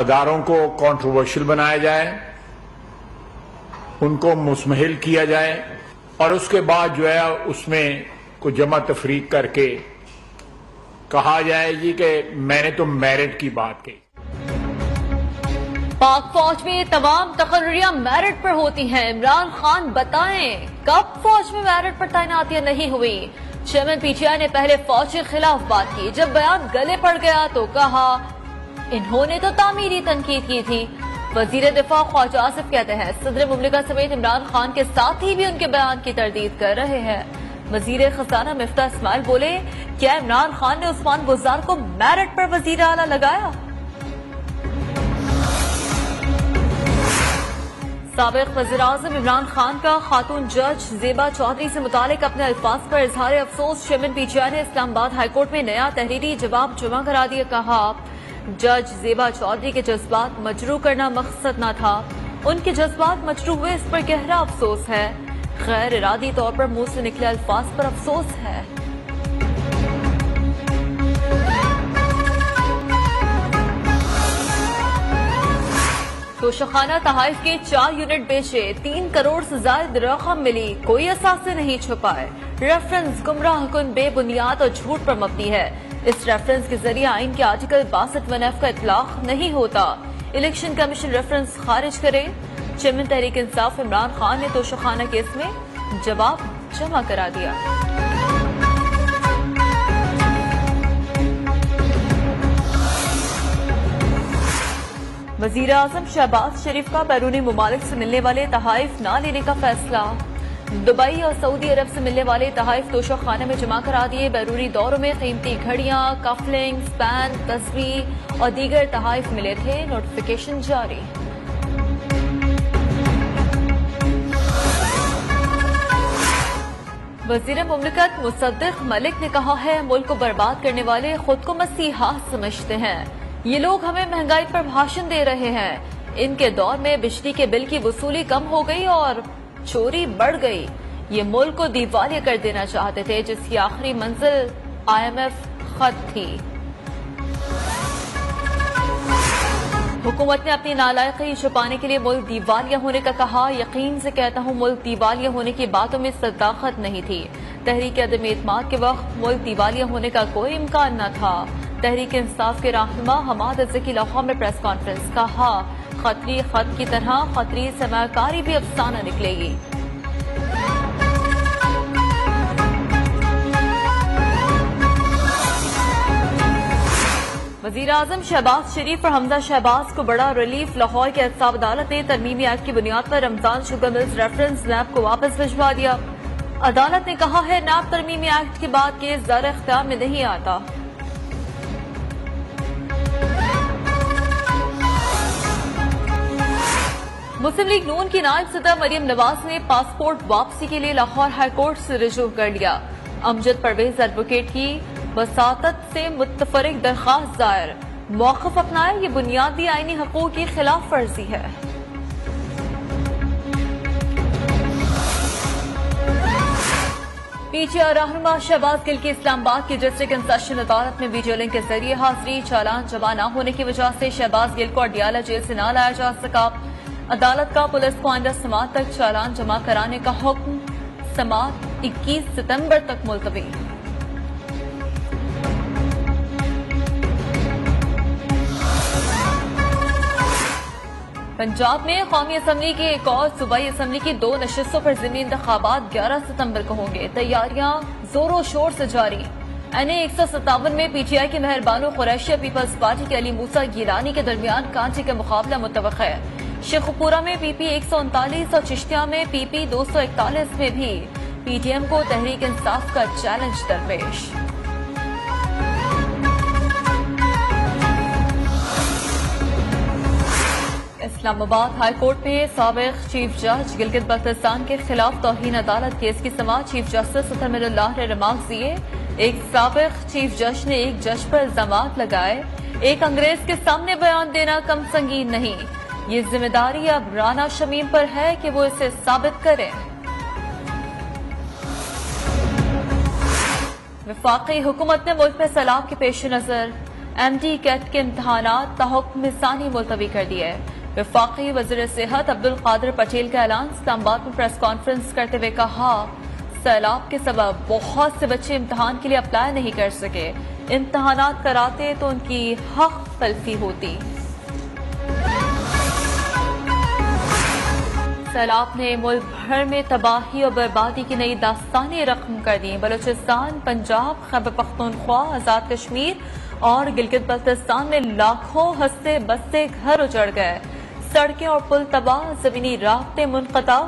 अदारों को कंट्रोवर्शियल बनाया जाए, उनको मुस्महिल किया जाए और उसके बाद जो है उसमें को जमा तफरीक करके कहा जाए जी कि मैंने तो मेरिट की बात की। पाक फौज में तमाम तकर्रियां मेरिट पर होती हैं। इमरान खान बताएं कब फौज में मेरिट पर तैनातियां नहीं हुई। चेयरमैन पीटीआई ने पहले फौज के खिलाफ बात की, जब बयान गले पड़ गया तो कहा इन्होंने तो तामीरी तनकीद की थी। वजीर दिफा ख्वाजा आसिफ कहते हैं सदर मुमलिका समेत इमरान खान के साथी भी उनके बयान की तरदीद कर रहे हैं। वजीर खजाना मिफ्ता इस्माइल बोले, क्या इमरान खान ने उस्मान गुजार को मेरिट पर वजीर आला लगाया? साबिक वज़ीर-ए-आज़म इमरान खान का खातून जज ज़ेबा चौधरी से मुतालिक अपने अल्फाज पर इजहार अफसोस। चेयरमैन पीटीआई ने इस्लामाबाद हाईकोर्ट में नया तहरीरी जवाब जमा करा दिया। कहा जज ज़ेबा चौधरी के जज्बात मजरू करना मकसद न था, उनके जज्बात मजरू हुए इस पर गहरा अफसोस है। गैर इरादी तौर पर मुंह से निकले अल्फाज पर अफसोस है। तोशाखाना तहाइफ के 4 यूनिट बेचे, 3 करोड़ से ज्यादा रकम मिली, कोई असासे नहीं छुपाए। रेफरेंस गुमराह कुन, बेबुनियाद और झूठ पर मबनी है। इस रेफरेंस के जरिए आइन के आर्टिकल 62(1)F का इतलाक नहीं होता। इलेक्शन कमीशन रेफरेंस खारिज करे। चेयरमैन तहरीक इंसाफ इमरान खान ने तोशाखाना केस में जवाब जमा करा दिया। वजीर आजम शहबाज शरीफ का बैरूनी ममालिक से मिलने वाले तहाइफ न लेने का फैसला। दुबई और सऊदी अरब से मिलने वाले तहाइफ तोशाखाने में जमा करा दिए। बैरूनी दौरों में कीमती घड़ियां, कफलिंग, पैन, तस्वीर और दीगर तहाइफ मिले थे। नोटिफिकेशन जारी। वजीर मुमलिकत मुसद्दिक मलिक ने कहा है मुल्क को बर्बाद करने वाले खुद को मसीहा समझते हैं। ये लोग हमें महंगाई पर भाषण दे रहे हैं। इनके दौर में बिजली के बिल की वसूली कम हो गई और चोरी बढ़ गई। ये मुल्क को दिवालिया कर देना चाहते थे, जिसकी आखिरी मंजिल IMF खत थी। हुकूमत ने अपनी नालायकी छुपाने के लिए मुल्क दिवालिया होने का कहा। यकीन से कहता हूँ मुल्क दिवालिया होने की बातों में सदाकत नहीं थी। तहरीक अदम एतमाद के वक्त मुल्क दिवालिया होने का कोई इम्कान न था। तहरीक इंसाफ के रहनुमा हमाद अज़की लाहौर में प्रेस कॉन्फ्रेंस। कहा खतरी खत की तरह खतरी सरमाकारी भी अफसाना निकलेगी। वज़ीर आज़म शहबाज शरीफ और हमजा शहबाज को बड़ा रिलीफ। लाहौर की एहतसाब अदालत ने तरमीमी एक्ट की बुनियाद पर रमजान शुगर मिल्स रेफरेंस नैब को वापस भिजवा दिया। अदालत ने कहा है नैब तरमीमी एक्ट के बाद केस ज़र इख्तियार में नहीं आता। मुस्लिम लीग नून की नायब सदर मरियम नवाज ने पासपोर्ट वापसी के लिए लाहौर हाईकोर्ट से रुजू कर लिया। अमजद परवेज एडवोकेट की वसातत से मुतफरिक दरखास्त दायर। मौक़िफ़ अपनाए, ये बुनियादी आईनी हकूक़ की खिलाफ वर्जी है। पीटीआई रहनुमा शहबाज गिल की इस्लामाबाद की डिस्ट्रिक्ट एंड सेशन अदालत में वीडियो लिंक के जरिए हाजिरी। चालान जमा न होने की वजह से शहबाज गिल को अडियाला जेल से न लाया जा सका। अदालत का पुलिस को आइंदा समात तक चालान जमा कराने का हुक्म। समात 21 सितंबर तक मुलतवी। पंजाब में कौमी असम्बली की एक और सूबाई असम्बली की 2 नशिस्तों पर ज़िमनी इंतखाबात 11 सितंबर को होंगे। तैयारियां जोरों शोर से जारी। NA 157 में पीटीआई के मेहरबानो कुरैशी पीपल्स पार्टी के अली मूसा गिलानी के दरमियान कांटे का मुकाबला मुतवक्किल है। शेखुपुरा में PP 139 और चिश्तिया में PP 241 में भी PTM को तहरीक इंसाफ का चैलेंज दरपेश। इस्लामाबाद हाई कोर्ट में साबिक चीफ जज गिलगित बल्तिस्तान के खिलाफ तौहीन अदालत केस की समाअत चीफ जस्टिस अतमिरुल्लाह ने रिमार्क्स दिए। एक साबिक चीफ जज ने एक जज पर इल्जामात लगाए। एक अंग्रेज के सामने बयान देना कम संगीन नहीं। ये जिम्मेदारी अब राना शमीम पर है कि वो इसे साबित करें। वफाकी हुकूमत ने मुल्क में सैलाब के पेश नजर MD कैट के इम्तहानात ताहुक्म सानी मुलतवी कर दिए। वफाकी वज़ीर सेहत अब्दुल कादिर पटेल का ऐलान। इस्लामाबाद में प्रेस कॉन्फ्रेंस करते हुए कहा, सैलाब के सबब बहुत से बच्चे इम्तहान के लिए अप्लाई नहीं कर सके। इम्तहानात कराते तो उनकी हक तलफी होती। सैलाब ने मुल्क भर में तबाही और बर्बादी की नई दास्तानें रकम कर दी। बलूचिस्तान, पंजाब, खैबर पख्तूनख्वा, आजाद कश्मीर और गिलगित बल्तिस्तान में लाखों हंसते बसते घर उजड़ गए। सड़कें और पुल तबाह, जमीनी रास्ते मुनक़ता,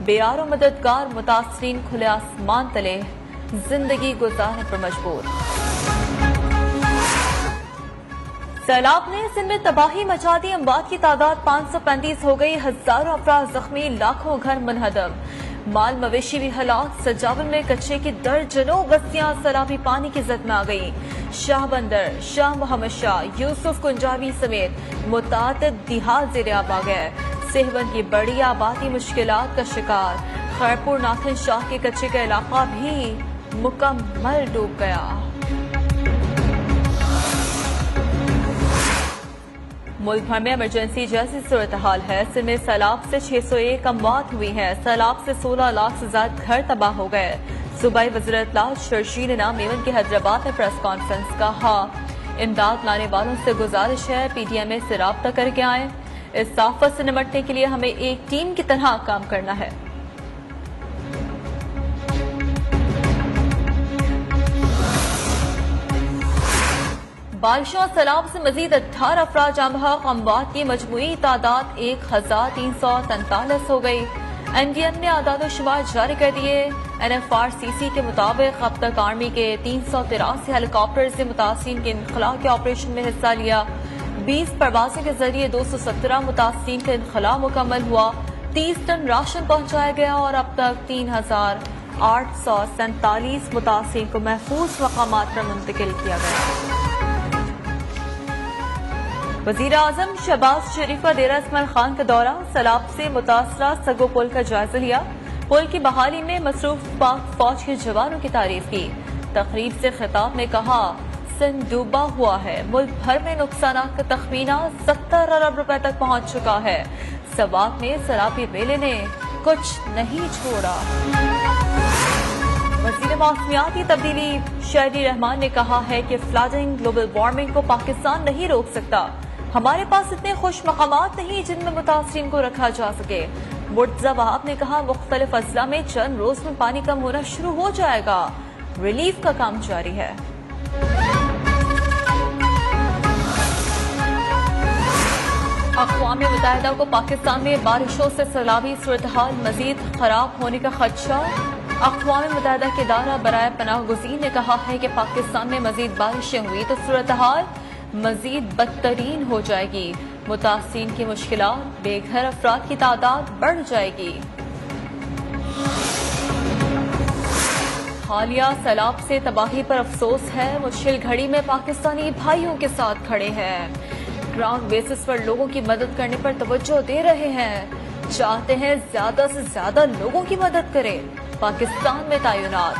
बेयारो मददगार मुतासरीन खुले आसमान तले जिंदगी गुजारने पर मजबूर। सैलाब ने सिंध में तबाही मचा दी। अमवात की तादाद 535 हो गई। हजारों अफराद जख्मी, लाखों घर मुनहदम, माल मवेशी भी हलाक। सजावन में कच्चे की दर्जनों बस्तियां सैलाबी पानी की जद में आ गई। शाह बंदर, शाह मोहम्मद शाह, यूसुफ कुंजावी समेत मुतादिद दिहात ज़ेरे आब आ गए। सेहवन की बड़ी आबादी मुश्किलात का शिकार। खैरपुर नाथन शाह के कच्चे का इलाका भी मुकम्मल डूब गया। मुल्क भर में इमरजेंसी जैसी सूरत हाल है। सिंध में सैलाब से 601 अमवात हुई है। सैलाब से 16 लाख से ज्यादा घर तबाह हो गए। सूबाई वज़ीर इत्तलात शर्जील इनाम मेमन के हैदराबाद में प्रेस कॉन्फ्रेंस कहा, इमदाद लाने वालों से गुजारिश है PTMA से राब्ता करके आए। इस आफत से निपटने के लिए हमें एक टीम की तरह काम करना है। बारिशों और सैलाब से मजीद 18 अफराद जाँ बहक। अमवात की मजमूई तादाद 1343 हो गई। NDM ने आदाद शुमार जारी कर दिए। NFRCC के मुताबिक अब तक आर्मी के 383 हेलीकॉप्टर से मुतासिरीन के इनखला के ऑपरेशन में हिस्सा लिया। 20 परवाजों के जरिए 217 मुतासिरीन का इनखला मुकम्मल हुआ। 30 टन राशन पहुंचाया गया और अब तक 3847 मुतासिरीन को महफूज मकामात पर मुंतकिल किया गया। वजीर आजम शहबाज शरीफ का डेरा इस्माइल खान का दौरा। सैलाब से मुतासरा सगो पुल का जायजा लिया। पुल की बहाली में मसरूफ पाक फौज के जवानों की तारीफ की। तकरीब से खिताब में कहा, सिंध डूबा हुआ है। मुल्क भर में नुकसान का तखमीना 70 अरब रुपए तक पहुंच चुका है। सवात में सैलाबी मेले ने कुछ नहीं छोड़ा। वज़ीर मौसमियाती तब्दीली शहरी रहमान ने कहा है कि फ्लडिंग, ग्लोबल वार्मिंग को पाकिस्तान नहीं रोक सकता। हमारे पास इतने खुश मकामात नहीं जिनमें मुतासरीन को रखा जा सके। मुर्तजा वहाब ने कहा, मुख्तलिफ अजला में चंद रोज में पानी कम होना शुरू हो जाएगा। रिलीफ का काम जारी है। अक़वाम मुत्तहिदा को पाकिस्तान में बारिशों से सैलाबी सूरत हाल मजीद खराब होने का खदशा। अक़वाम मुत्तहिदा के इदारा बराए पनाह गुज़ीर ने कहा है कि पाकिस्तान में मजीद बारिशें हुई तो सूरत हाल मजीद बदतरीन हो जाएगी। मुतासिरीन की मुश्किलात, बेघर अफराद की तादाद बढ़ जाएगी। हालिया सैलाब से तबाही पर अफसोस है। मुश्किल घड़ी में पाकिस्तानी भाइयों के साथ खड़े हैं। ग्राउंड बेसिस पर लोगों की मदद करने पर तवज्जो दे रहे हैं। चाहते हैं ज्यादा से ज्यादा लोगों की मदद करें। पाकिस्तान में तैनात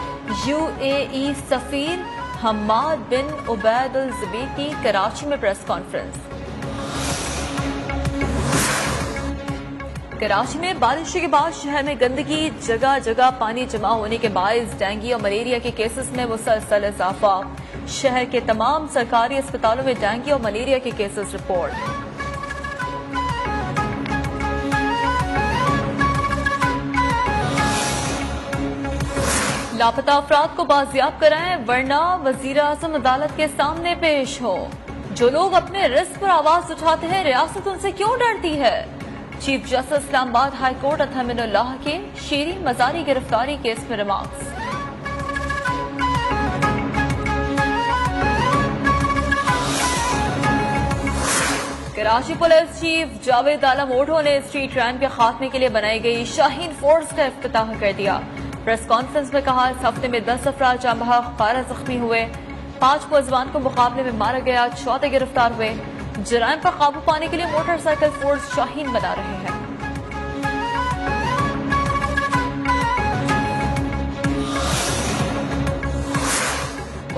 UAE सफीर हम्माद बिन उबैद अल ज़बीर की कराची में प्रेस कॉन्फ्रेंस। कराची में बारिश के बाद शहर में गंदगी, जगह जगह पानी जमा होने के बायस डेंगू और मलेरिया के केसेस में मुसलसल इजाफा। शहर के तमाम सरकारी अस्पतालों में डेंगू और मलेरिया के केसेस रिपोर्ट। लापता अफराद को बाजियाब कराएं वरना वजीर आजम अदालत के सामने पेश हो। जो लोग अपने रिस्क पर आवाज उठाते हैं, रियासत उनसे क्यों डरती है? Chief justice Islamabad high court Athminallah के शीरी मजारी गिरफ्तारी केस में remarks. Karachi police chief Javed Alam Odho ने स्ट्रीट रैन के खात्मे के लिए बनाई गई शाहीन फोर्स का इफ्तिताह कर दिया। प्रेस कॉन्फ्रेंस में कहा, इस हफ्ते में 10 अफराद जाँ बहक, 12 जख्मी हुए। 5 मुलजमान को मुकाबले में मारा गया, 14 गिरफ्तार हुए। जराइम पर काबू पाने के लिए मोटरसाइकिल फोर्स शाहीन बना रहे हैं।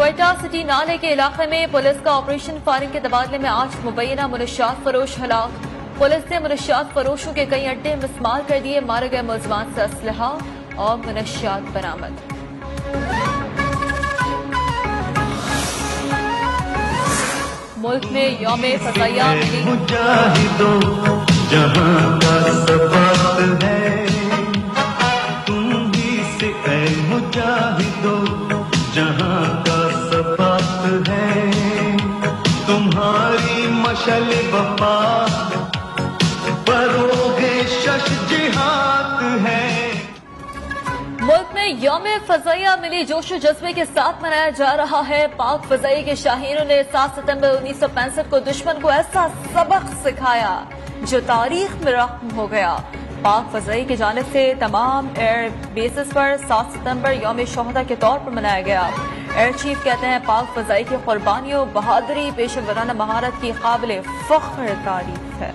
क्वेटा सिटी नाले के इलाके में पुलिस का ऑपरेशन फायरिंग के तबादले में 8 मुबैना मुनशियात फरोश हलाक। पुलिस ने मुनशियात फरोशों के कई अड्डे मिसमार कर दिए। मारे गए मुलजमान से असलहा और मुनशियात बरामद। मुल्क में यौम फज़ाइया मिली। मुजाहिदों जहां का सबात है, तुम ही से ऐ मुजाहिदों जहां का सबात है, तुम्हारी मशल वफा बरोगे शश जिहाद है। मुल्क में यौम फज़ाइया मिली जोशो जज्बे के साथ मनाया जा रहा है। पाक फज़ाई के शाहीनों ने 7 सितंबर 1965 को दुश्मन को ऐसा सबक सिखाया जो तारीख में रख्म हो गया। पाक फज़ाई की जानिब से तमाम एयर बेसिस पर 7 सितंबर यौम शोहदा के तौर पर मनाया गया। एयर चीफ कहते हैं पाक फज़ाई की कुर्बानियों, बहादुरी, पेशेवराना महारत की काबिल फख्र तारीफ है।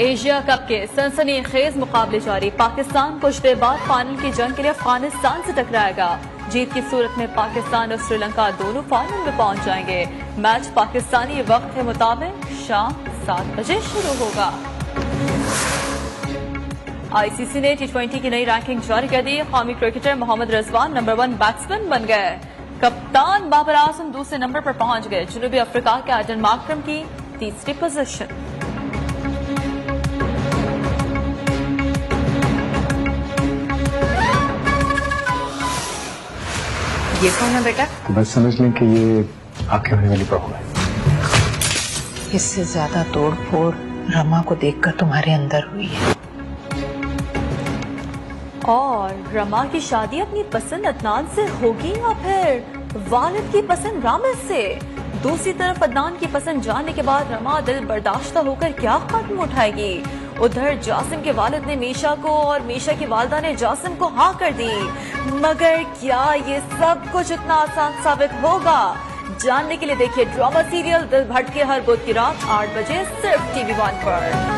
एशिया कप के सनसनीखेज मुकाबले जारी। पाकिस्तान कुछ देर बाद फाइनल की जंग के लिए अफगानिस्तान से टकराएगा। जीत की सूरत में पाकिस्तान और श्रीलंका दोनों फाइनल में पहुंच जाएंगे। मैच पाकिस्तानी वक्त के मुताबिक शाम 7 बजे शुरू होगा। आईसीसी ने T20 की नई रैंकिंग जारी कर दी। कौमी cricketer Mohammad Rizwan number 1 batsman बन गए। कप्तान बाबर आजम दूसरे नंबर पर पहुंच गए। जनूबी अफ्रीका के एडन मार्करम की तीसरी पोजीशन। ये कौन है बेटा? बस समझ लें कि ये आपके होने वाली बहू है। इससे ज्यादा तोड़ फोड़ रमा को देखकर तुम्हारे अंदर हुई है। और रमा की शादी अपनी पसंद अदनान से होगी या फिर वालिद की पसंद रामिद से? दूसरी तरफ अदनान की पसंद जानने के बाद रमा दिल बर्दाश्ता होकर क्या कदम उठाएगी? उधर जासिम के वालिद ने मीशा को और मीशा की वालिदा ने जासिम को हाँ कर दी। मगर क्या ये सब कुछ इतना आसान साबित होगा? जानने के लिए देखिए ड्रामा सीरियल दिल भटके हर बुध की रात 8 बजे सिर्फ TV1 पर।